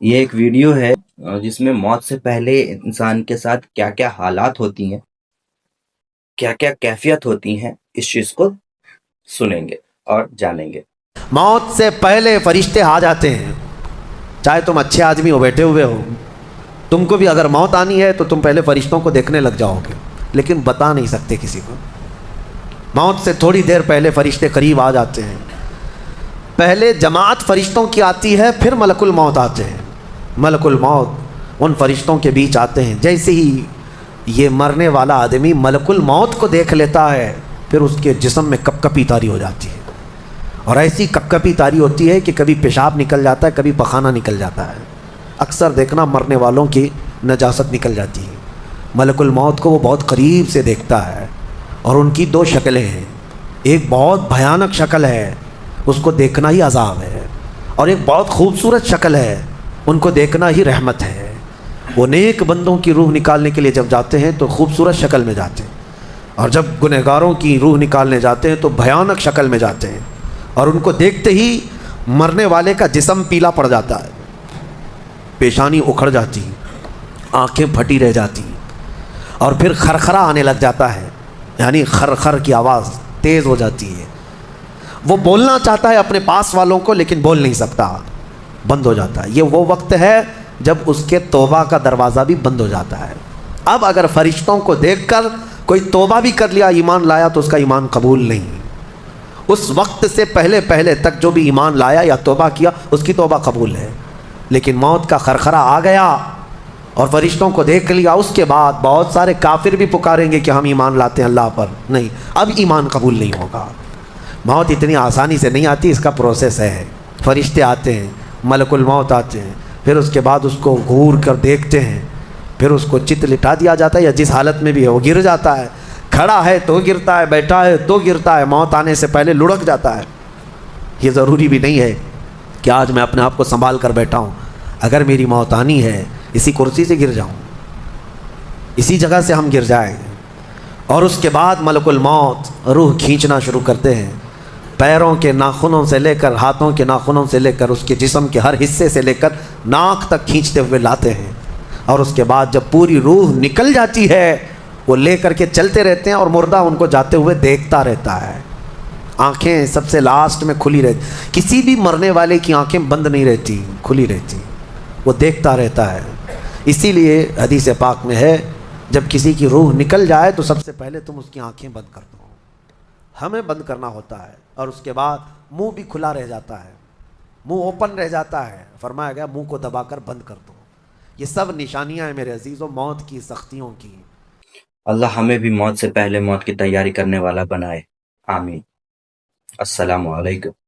یہ ایک ویڈیو ہے جس میں موت سے پہلے انسان کے ساتھ کیا کیا حالات ہوتی ہیں، کیا کیا کیفیت ہوتی ہیں، اس چیز کو سنیں گے اور جانیں گے۔ موت سے پہلے فرشتے آ جاتے ہیں، چاہے تم اچھے آدمی ہو، بیٹھے ہوئے ہو، تم کو بھی اگر موت آنی ہے تو تم پہلے فرشتوں کو دیکھنے لگ جاؤ گے، لیکن بتا نہیں سکتے کسی کو۔ موت سے تھوڑی دیر پہلے فرشتے قریب آ جاتے ہیں۔ پہلے جماعت فرشتوں کی آتی ہے، پھر ملک الموت آتے ہیں۔ ملک الموت ان فرشتوں کے بیچ آتے ہیں۔ جیسے ہی یہ مرنے والا آدمی ملک الموت کو دیکھ لیتا ہے، پھر اس کے جسم میں کپ کپی طاری ہو جاتی ہے، اور ایسی کپ کپی طاری ہوتی ہے کہ کبھی پیشاب نکل جاتا ہے، کبھی پخانہ نکل جاتا ہے۔ اکثر دیکھنا مرنے والوں کی نجاست نکل جاتی ہے۔ ملک الموت کو وہ بہت قریب سے دیکھتا ہے، اور ان کی دو شکلیں ہیں۔ ایک بہت بھیانک شکل ہے، اس کو دیکھنا ہی عذاب ہے، اور ایک بہت خوبصورت شکل ہے، ان کو دیکھنا ہی رحمت ہے۔ وہ نیک بندوں کی روح نکالنے کے لیے جب جاتے ہیں تو خوبصورت شکل میں جاتے ہیں، اور جب گنہگاروں کی روح نکالنے جاتے ہیں تو بھیانک شکل میں جاتے ہیں، اور ان کو دیکھتے ہی مرنے والے کا جسم پیلا پڑ جاتا ہے، پیشانی اکھڑ جاتی، آنکھیں پھٹی رہ جاتی، اور پھر خرخرا آنے لگ جاتا ہے، یعنی خر کی آواز تیز ہو جاتی ہے۔ وہ بولنا چاہتا ہے اپنے پاس والوں کو، لیکن بول نہیں سکتا، بند ہو جاتا ہے۔ یہ وہ وقت ہے جب اس کے توبہ کا دروازہ بھی بند ہو جاتا ہے۔ اب اگر فرشتوں کو دیکھ کر کوئی توبہ بھی کر لیا، ایمان لایا، تو اس کا ایمان قبول نہیں۔ اس وقت سے پہلے تک جو بھی ایمان لایا یا توبہ کیا، اس کی توبہ قبول ہے، لیکن موت کا خرخرہ آ گیا اور فرشتوں کو دیکھ لیا، اس کے بعد بہت سارے کافر بھی پکاریں گے کہ ہم ایمان لاتے ہیں اللہ پر، نہیں، اب ایمان قبول نہیں ہوگا۔ موت اتنی آسانی سے نہیں آتی، اس کا پروسیس ہے۔ فرشتے آتے ہیں، ملک الموت آتے ہیں، پھر اس کے بعد اس کو گھور کر دیکھتے ہیں، پھر اس کو چت لٹا دیا جاتا ہے، یا جس حالت میں بھی ہے وہ گر جاتا ہے، کھڑا ہے تو گرتا ہے، بیٹھا ہے تو گرتا ہے، موت آنے سے پہلے لڑک جاتا ہے۔ یہ ضروری بھی نہیں ہے کہ آج میں اپنے آپ کو سنبھال کر بیٹھا ہوں، اگر میری موت آنی ہے اسی کرسی سے گر جاؤں، اسی جگہ سے ہم گر جائیں گے۔ اور اس کے بعد ملک الموت روح کھینچنا شروع کرتے ہیں، پیروں کے ناخنوں سے لے کر، ہاتھوں کے ناخنوں سے لے کر، اس کے جسم کے ہر حصے سے لے کر ناک تک کھینچتے ہوئے لاتے ہیں، اور اس کے بعد جب پوری روح نکل جاتی ہے، وہ لے کر کے چلتے رہتے ہیں، اور مردہ ان کو جاتے ہوئے دیکھتا رہتا ہے۔ آنکھیں سب سے لاسٹ میں کھلی رہتی، کسی بھی مرنے والے کی آنکھیں بند نہیں رہتی، کھلی رہتی، وہ دیکھتا رہتا ہے۔ اسی لیے حدیث پاک میں ہے، جب کسی کی روح نکل جائے تو سب سے پہلے تم اس کی آنکھیں بند کر دو، ہمیں بند کرنا ہوتا ہے، اور اس کے بعد منہ بھی کھلا رہ جاتا ہے، منہ اوپن رہ جاتا ہے، فرمایا گیا منہ کو دبا کر بند کر دو۔ یہ سب نشانیاں ہیں میرے عزیزوں موت کی، سختیوں کی۔ اللہ ہمیں بھی موت سے پہلے موت کی تیاری کرنے والا بنائے، آمین۔ السلام علیکم۔